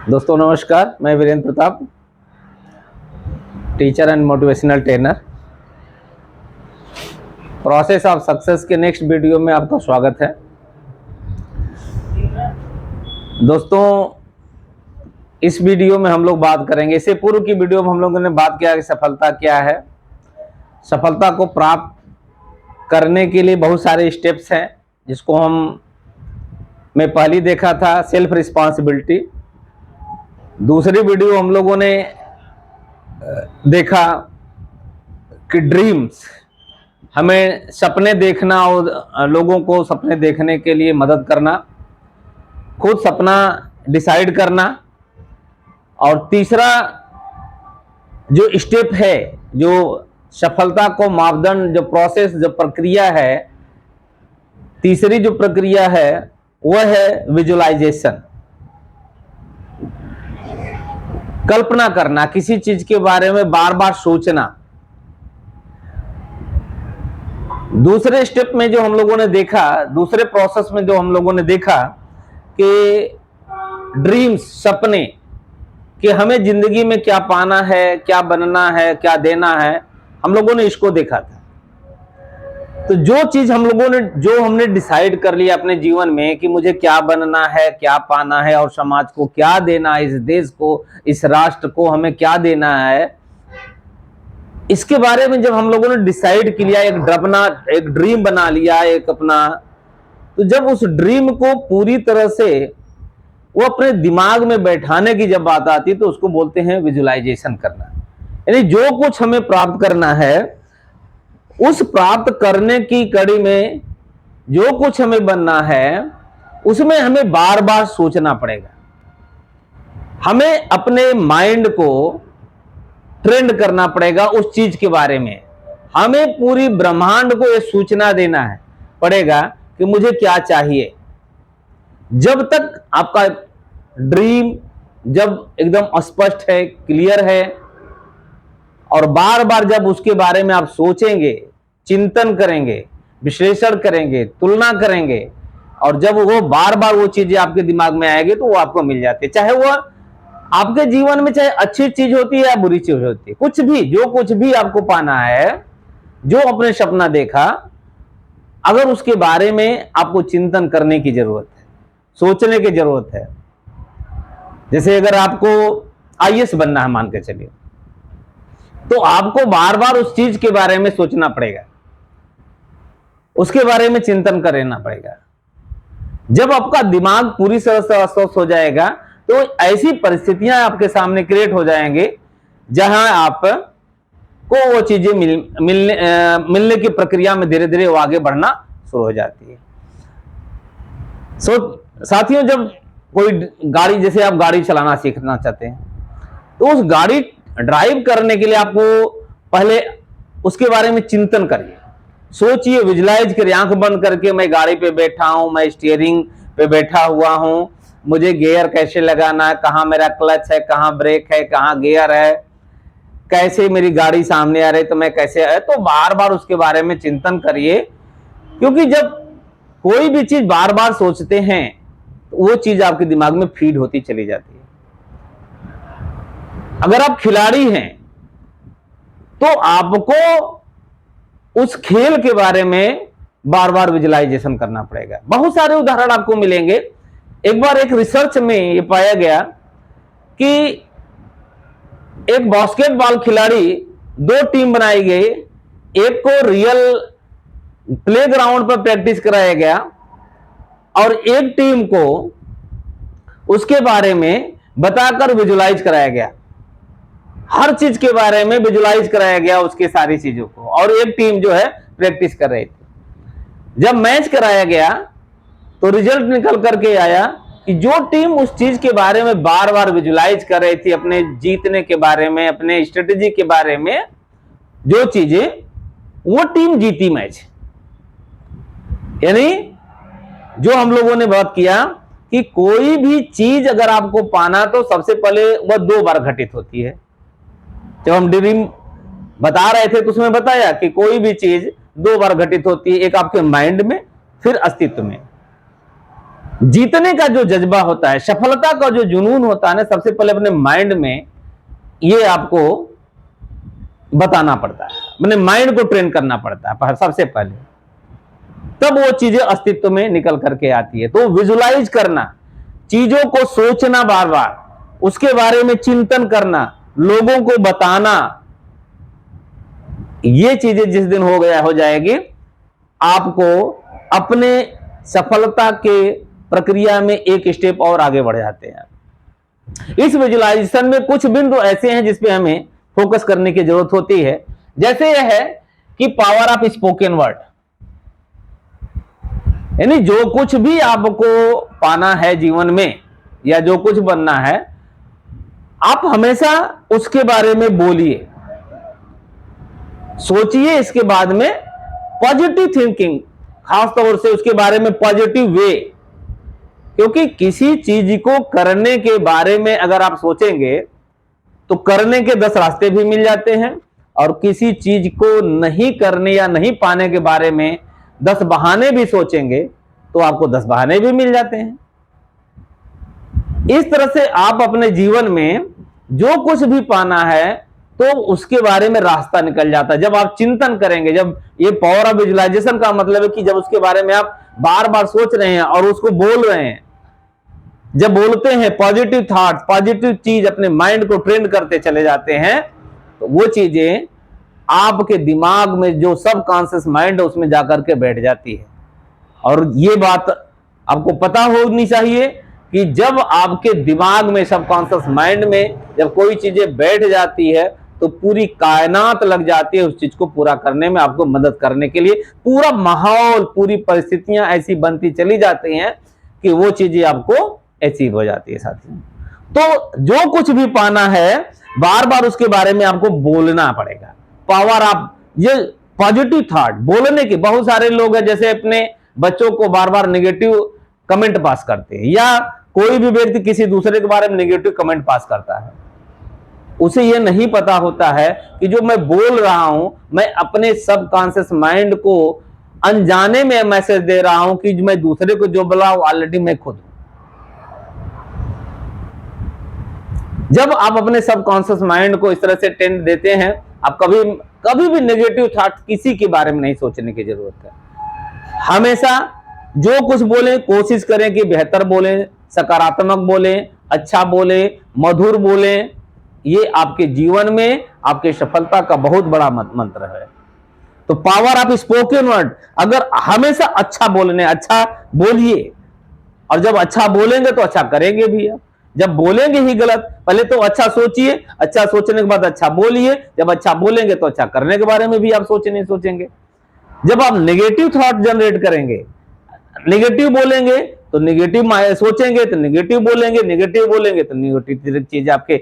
दोस्तों नमस्कार, मैं Virendra Pratap, teacher and motivational trainer. Process of success के नेक्स्ट वीडियो में आपका स्वागत है। दोस्तों, इस वीडियो में हम लोग बात करेंगे, इससे पूर्व की वीडियो में हम लोगों ने बात किया कि सफलता क्या है। सफलता को प्राप्त करने के लिए बहुत सारे स्टेप्स हैं, जिसको मैं पहले देखा था सेल्फ रिस्पॉन्सिबिलिटी। दूसरी वीडियो हम लोगों ने देखा कि ड्रीम्स, हमें सपने देखना और लोगों को सपने देखने के लिए मदद करना, खुद सपना डिसाइड करना। और तीसरा जो स्टेप है, जो सफलता को मापदंड, जो प्रोसेस, जो प्रक्रिया है, तीसरी जो प्रक्रिया है वह है विजुअलाइजेशन, कल्पना करना, किसी चीज के बारे में बार बार सोचना। दूसरे स्टेप में जो हम लोगों ने देखा, दूसरे प्रोसेस में जो हम लोगों ने देखा कि ड्रीम्स, सपने, कि हमें जिंदगी में क्या पाना है, क्या बनना है, क्या देना है, हम लोगों ने इसको देखा था। तो जो चीज हमने डिसाइड कर लिया अपने जीवन में कि मुझे क्या बनना है, क्या पाना है और समाज को क्या देना है, इस देश को, इस राष्ट्र को हमें क्या देना है, इसके बारे में जब हम लोगों ने डिसाइड किया, एक ड्रीम बना लिया एक अपना, तो जब उस ड्रीम को पूरी तरह से वो अपने दिमाग में बैठाने की जब बात आती तो उसको बोलते हैं विजुअलाइजेशन करना। यानी जो कुछ हमें प्राप्त करना है, उस प्राप्त करने की कड़ी में जो कुछ हमें बनना है, उसमें हमें बार बार सोचना पड़ेगा। हमें अपने माइंड को ट्रेंड करना पड़ेगा उस चीज के बारे में। हमें पूरी ब्रह्मांड को यह सूचना देना है पड़ेगा कि मुझे क्या चाहिए। जब तक आपका ड्रीम जब एकदम स्पष्ट है, क्लियर है, और बार बार जब उसके बारे में आप सोचेंगे, चिंतन करेंगे, विश्लेषण करेंगे, तुलना करेंगे, और जब वो बार बार वो चीजें आपके दिमाग में आएगी तो वो आपको मिल जाती है। चाहे वो आपके जीवन में चाहे अच्छी चीज होती है या बुरी चीज होती है, कुछ भी, जो कुछ भी आपको पाना है, जो अपने सपना देखा, अगर उसके बारे में आपको चिंतन करने की जरूरत है, सोचने की जरूरत है। जैसे अगर आपको आईएएस बनना है, मान के चलिए, तो आपको बार बार उस चीज के बारे में सोचना पड़ेगा, उसके बारे में चिंतन करना पड़ेगा। जब आपका दिमाग पूरी तरह से अस्वस्थ हो जाएगा तो ऐसी परिस्थितियां आपके सामने क्रिएट हो जाएंगे जहां आप को वो चीजें मिलने की प्रक्रिया में धीरे धीरे वो आगे बढ़ना शुरू हो जाती है। साथियों, जब कोई गाड़ी, जैसे आप गाड़ी चलाना सीखना चाहते हैं, तो उस गाड़ी ड्राइव करने के लिए आपको पहले उसके बारे में चिंतन करिए, सोचिए, विजुलाइज करिए, आंख बंद करके मैं गाड़ी पे बैठा हूं, मैं स्टीयरिंग पे बैठा हुआ हूं, मुझे गियर कैसे लगाना है, कहां मेरा क्लच है, कहां ब्रेक है, कहां गियर है, कैसे मेरी गाड़ी सामने आ रही तो मैं कैसे है। तो बार बार उसके बारे में चिंतन करिए, क्योंकि जब कोई भी चीज बार बार सोचते हैं तो वो चीज आपके दिमाग में फीड होती चली जाती है। अगर आप खिलाड़ी हैं तो आपको उस खेल के बारे में बार बार विजुअलाइजेशन करना पड़ेगा। बहुत सारे उदाहरण आपको मिलेंगे। एक बार एक रिसर्च में यह पाया गया कि एक बास्केटबॉल खिलाड़ी, दो टीम बनाई गई, एक को रियल प्लेग्राउंड पर प्रैक्टिस कराया गया और एक टीम को उसके बारे में बताकर विजुअलाइज कराया गया। हर चीज के बारे में विजुअलाइज कराया गया, उसके सारी चीजों को, और एक टीम जो है प्रैक्टिस कर रही थी। जब मैच कराया गया तो रिजल्ट निकल करके आया कि जो टीम उस चीज के बारे में बार बार विजुअलाइज कर रही थी, अपने जीतने के बारे में, अपने स्ट्रेटेजी के बारे में, जो चीजें, वो टीम जीती मैच। यानी जो हम लोगों ने बात किया कि कोई भी चीज अगर आपको पाना तो सबसे पहले वह दो बार घटित होती है। जब हम ड्रीम बता रहे थे तो उसमें बताया कि कोई भी चीज दो बार घटित होती है, एक आपके माइंड में, फिर अस्तित्व में। जीतने का जो जज्बा होता है, सफलता का जो जुनून होता है ना, सबसे पहले अपने माइंड में ये आपको बताना पड़ता है, अपने माइंड को ट्रेन करना पड़ता है सबसे पहले, तब वो चीजें अस्तित्व में निकल करके आती है। तो विजुलाइज करना, चीजों को सोचना, बार बार उसके बारे में चिंतन करना, लोगों को बताना, ये चीजें जिस दिन हो जाएगी, आपको अपने सफलता के प्रक्रिया में एक स्टेप और आगे बढ़ जाते हैं। इस विजुलाइजेशन में कुछ बिंदु ऐसे हैं जिसपे हमें फोकस करने की जरूरत होती है। जैसे यह है कि पावर ऑफ स्पोकन वर्ड, यानी जो कुछ भी आपको पाना है जीवन में या जो कुछ बनना है, आप हमेशा उसके बारे में बोलिए, सोचिए, इसके बाद में पॉजिटिव थिंकिंग, खासतौर से उसके बारे में पॉजिटिव वे, क्योंकि किसी चीज को करने के बारे में अगर आप सोचेंगे तो करने के 10 रास्ते भी मिल जाते हैं, और किसी चीज को नहीं करने या नहीं पाने के बारे में 10 बहाने भी सोचेंगे तो आपको 10 बहाने भी मिल जाते हैं। इस तरह से आप अपने जीवन में जो कुछ भी पाना है तो उसके बारे में रास्ता निकल जाता है। जब आप चिंतन करेंगे, जब ये पावर ऑफ विजुलाइजेशन का मतलब है कि जब उसके बारे में आप बार बार सोच रहे हैं और उसको बोल रहे हैं, जब बोलते हैं पॉजिटिव थॉट, पॉजिटिव चीज अपने माइंड को ट्रेन करते चले जाते हैं, तो वो चीजें आपके दिमाग में जो सबकॉन्शियस माइंड है उसमें जाकर के बैठ जाती है। और ये बात आपको पता होनी चाहिए कि जब आपके दिमाग में, सबकॉन्शियस माइंड में जब कोई चीजें बैठ जाती है तो पूरी कायनात लग जाती है उस चीज को पूरा करने में, आपको मदद करने के लिए। पूरा माहौल, पूरी परिस्थितियां ऐसी बनती चली जाती हैं कि वो चीजें आपको अचीव हो जाती है साथियों। तो जो कुछ भी पाना है, बार बार उसके बारे में आपको बोलना पड़ेगा। पावर आप ये पॉजिटिव थॉट बोलने के, बहुत सारे लोग हैं जैसे अपने बच्चों को बार बार नेगेटिव कमेंट पास करते हैं, या कोई भी व्यक्ति किसी दूसरे के बारे में नेगेटिव कमेंट पास करता है, उसे यह नहीं पता होता है कि जो मैं बोल रहा हूं, मैं अपने सबकॉन्शियस माइंड को अनजाने में मैसेज दे रहा हूं कि मैं दूसरे को जो बोला ऑलरेडी मैं खुद हूं। जब आप अपने सबकॉन्शियस माइंड को इस तरह से टेंड देते हैं, आप कभी भी नेगेटिव थॉट किसी के बारे में नहीं सोचने की जरूरत है। हमेशा जो कुछ बोलें कोशिश करें कि बेहतर बोलें, सकारात्मक बोलें, अच्छा बोलें, मधुर बोलें। ये आपके जीवन में आपके सफलता का बहुत बड़ा मंत्र है। तो पावर ऑफ स्पोकन वर्ड, अगर हमेशा अच्छा बोलने, अच्छा बोलिए, और जब अच्छा बोलेंगे तो अच्छा करेंगे भी। आप जब बोलेंगे ही गलत, पहले तो अच्छा सोचिए, अच्छा सोचने के बाद अच्छा बोलिए, जब अच्छा बोलेंगे तो अच्छा करने के बारे में भी आप सोचेंगे। जब आप नेगेटिव थॉट जनरेट करेंगे, नेगेटिव बोलेंगे तो नेगेटिव सोचेंगे तो नेगेटिव बोलेंगे, नेगेटिव बोलेंगे तो नेगेटिव चीज आपके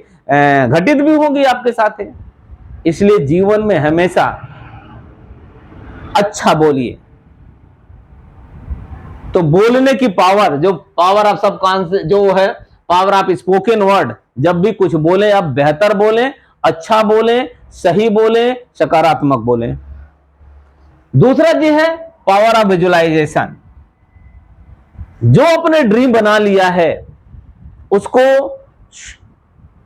घटित भी होंगी आपके साथ है। इसलिए जीवन में हमेशा अच्छा बोलिए। तो बोलने की पावर, जो पावर ऑफ सबकॉन्शियस जो है, पावर ऑफ स्पोकन वर्ड, जब भी कुछ बोले आप बेहतर बोलें, अच्छा बोलें, सही बोलें, सकारात्मक बोलें। दूसरा जी है पावर ऑफ विजुलाइजेशन। जो अपने ड्रीम बना लिया है उसको,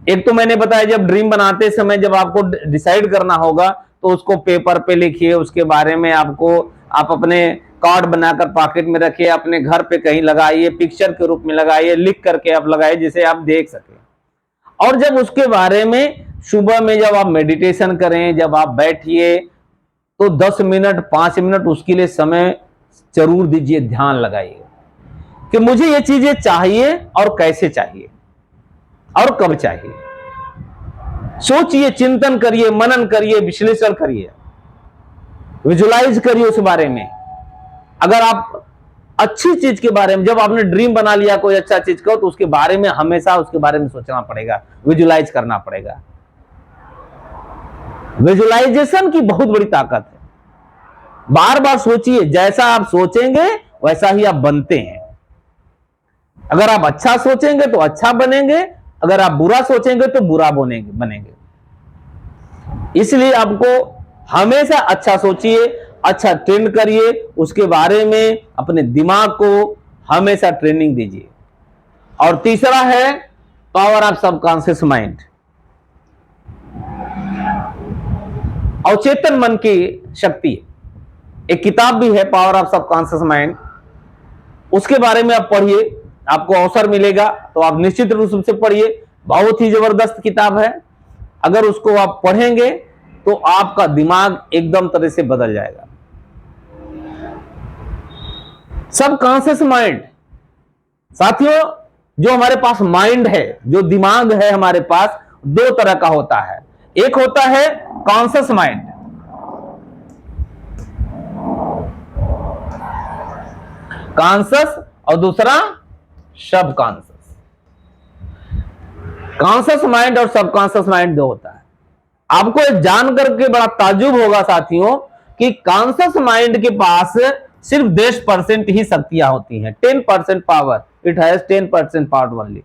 एक तो मैंने बताया जब ड्रीम बनाते समय जब आपको डिसाइड करना होगा तो उसको पेपर पे लिखिए, उसके बारे में आप अपने कार्ड बनाकर पॉकेट में रखिए, अपने घर पे कहीं लगाइए, पिक्चर के रूप में लगाइए, लिख करके आप लगाइए जिसे आप देख सकें। और जब उसके बारे में सुबह में जब आप मेडिटेशन करें, जब आप बैठिए तो 10 मिनट 5 मिनट उसके लिए समय जरूर दीजिए, ध्यान लगाइए कि मुझे ये चीजें चाहिए और कैसे चाहिए और कब चाहिए। सोचिए, चिंतन करिए, मनन करिए, विश्लेषण करिए, विजुलाइज करिए उस बारे में। अगर आप अच्छी चीज के बारे में, जब आपने ड्रीम बना लिया कोई अच्छा चीज का, तो उसके बारे में हमेशा उसके बारे में सोचना पड़ेगा, विजुलाइज करना पड़ेगा। विजुलाइजेशन की बहुत बड़ी ताकत है। बार बार सोचिए, जैसा आप सोचेंगे वैसा ही आप बनते हैं। अगर आप अच्छा सोचेंगे तो अच्छा बनेंगे, अगर आप बुरा सोचेंगे तो बुरा बनेंगे। इसलिए आपको हमेशा अच्छा सोचिए, अच्छा ट्रेंड करिए, उसके बारे में अपने दिमाग को हमेशा ट्रेनिंग दीजिए। और तीसरा है पावर ऑफ सबकॉन्शियस माइंड, अवचेतन मन की शक्ति। एक किताब भी है पावर ऑफ सबकॉन्शियस माइंड, उसके बारे में आप पढ़िए, आपको अवसर मिलेगा तो आप निश्चित रूप से पढ़िए। बहुत ही जबरदस्त किताब है, अगर उसको आप पढ़ेंगे तो आपका दिमाग एकदम तरह से बदल जाएगा। सबकॉन्शियस माइंड साथियों, जो हमारे पास माइंड है, जो दिमाग है हमारे पास, दो तरह का होता है। एक होता है कॉन्शियस माइंड, कॉन्शियस, और दूसरा सबकॉन्शियस। कॉन्शियस माइंड और सबकॉन्शियस माइंड जो होता है, आपको एक जान करके बड़ा ताज्जुब होगा साथियों कि कॉन्शियस माइंड के पास सिर्फ 10% ही शक्तियां होती हैं, 10% power, it has 10% power only.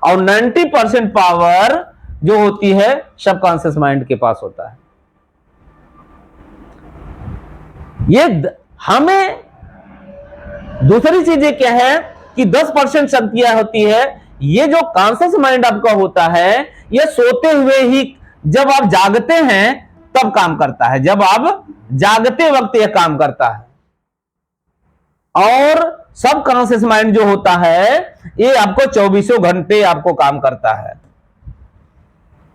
और 90% पावर जो होती है सबकॉन्शियस माइंड के पास होता है। ये हमें दूसरी चीजें क्या है कि 10% शक्तियां होती है। ये जो कॉन्शियस माइंड आपका होता है, ये सोते हुए ही, जब आप जागते हैं तब काम करता है, जब आप जागते वक्त यह काम करता है। और सबकॉन्शियस माइंड जो होता है, ये आपको 24 घंटे आपको काम करता है,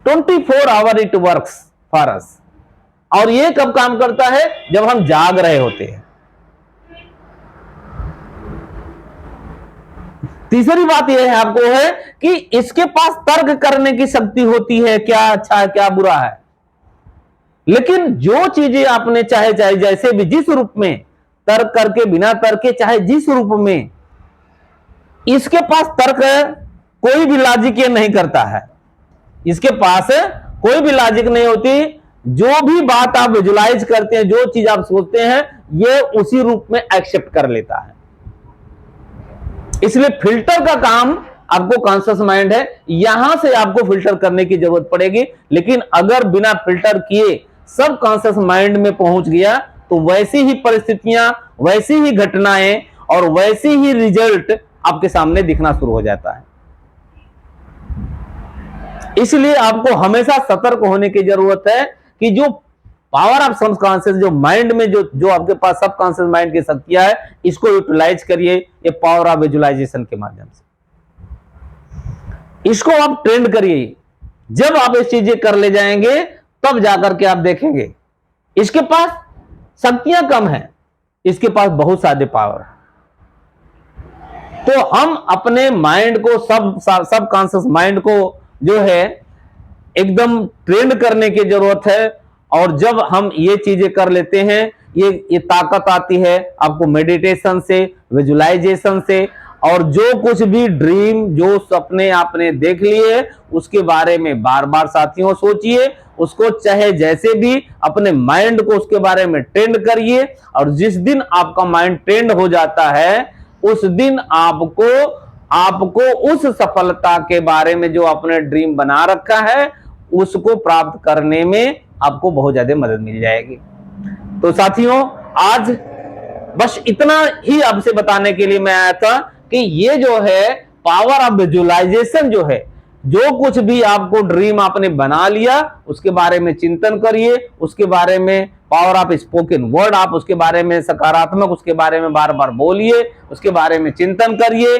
24 hour it works for us. और ये कब काम करता है? जब हम जाग रहे होते हैं। तीसरी बात यह है आपको है कि इसके पास तर्क करने की शक्ति होती है, क्या अच्छा है क्या बुरा है। लेकिन जो चीजें आपने चाहे जैसे भी, जिस रूप में, तर्क करके, बिना तर्क के, चाहे जिस रूप में, इसके पास तर्क कोई भी लॉजिक ये नहीं करता है। इसके पास कोई भी लॉजिक नहीं होती। जो भी बात आप विजुलाइज करते हैं, जो चीज आप सोचते हैं, ये उसी रूप में एक्सेप्ट कर लेता है। इसलिए फिल्टर का काम आपको कॉन्शियस माइंड है, यहां से आपको फिल्टर करने की जरूरत पड़ेगी। लेकिन अगर बिना फिल्टर किए सब कॉन्शियस माइंड में पहुंच गया तो वैसी ही परिस्थितियां, वैसी ही घटनाएं और वैसी ही रिजल्ट आपके सामने दिखना शुरू हो जाता है। इसलिए आपको हमेशा सतर्क होने की जरूरत है कि जो पावर ऑफ सबकॉन्शियस, जो माइंड में जो आपके पास सबकॉन्शियस माइंड की शक्तियां है, इसको यूटिलाइज करिए ये पावर ऑफ विजुअलाइजेशन के माध्यम से। इसको आप ट्रेंड करिए। जब आप इस चीजें कर ले जाएंगे तब जाकर के आप देखेंगे इसके पास शक्तियां कम है, इसके पास बहुत सारे पावर है। तो हम अपने माइंड को, सबकॉन्शियस माइंड को जो है एकदम ट्रेंड करने की जरूरत है। और जब हम ये चीजें कर लेते हैं, ये ताकत आती है आपको मेडिटेशन से, विजुअलाइजेशन से। और जो कुछ भी ड्रीम, जो सपने आपने देख लिए, उसके बारे में बार बार साथियों सोचिए, उसको चाहे जैसे भी अपने माइंड को उसके बारे में ट्रेंड करिए। और जिस दिन आपका माइंड ट्रेंड हो जाता है, उस दिन आपको उस सफलता के बारे में जो आपने ड्रीम बना रखा है, उसको प्राप्त करने में आपको बहुत ज्यादा मदद मिल जाएगी। तो साथियों, आज बस इतना ही आपसे बताने के लिए मैं आया था कि ये जो है पावर ऑफ विजुअलाइजेशन जो है, जो कुछ भी आपको ड्रीम आपने बना लिया, उसके बारे में चिंतन करिए, उसके बारे में पावर ऑफ स्पोकन वर्ड, आप उसके बारे में सकारात्मक, उसके बारे में बार बार बोलिए, उसके बारे में चिंतन करिए।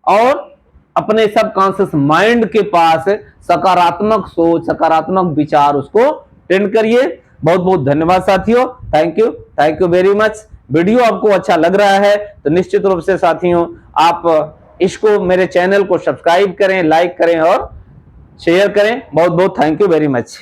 और अपने सबकॉन्शियस माइंड के पास सकारात्मक सोच, सकारात्मक विचार, उसको ट्रेंड करिए। बहुत बहुत धन्यवाद साथियों, thank you very much. Video आपको अच्छा लग रहा है तो निश्चित रूप से साथियों आप इसको, मेरे चैनल को सब्सक्राइब करें, लाइक करें और शेयर करें। बहुत बहुत थैंक यू वेरी मच।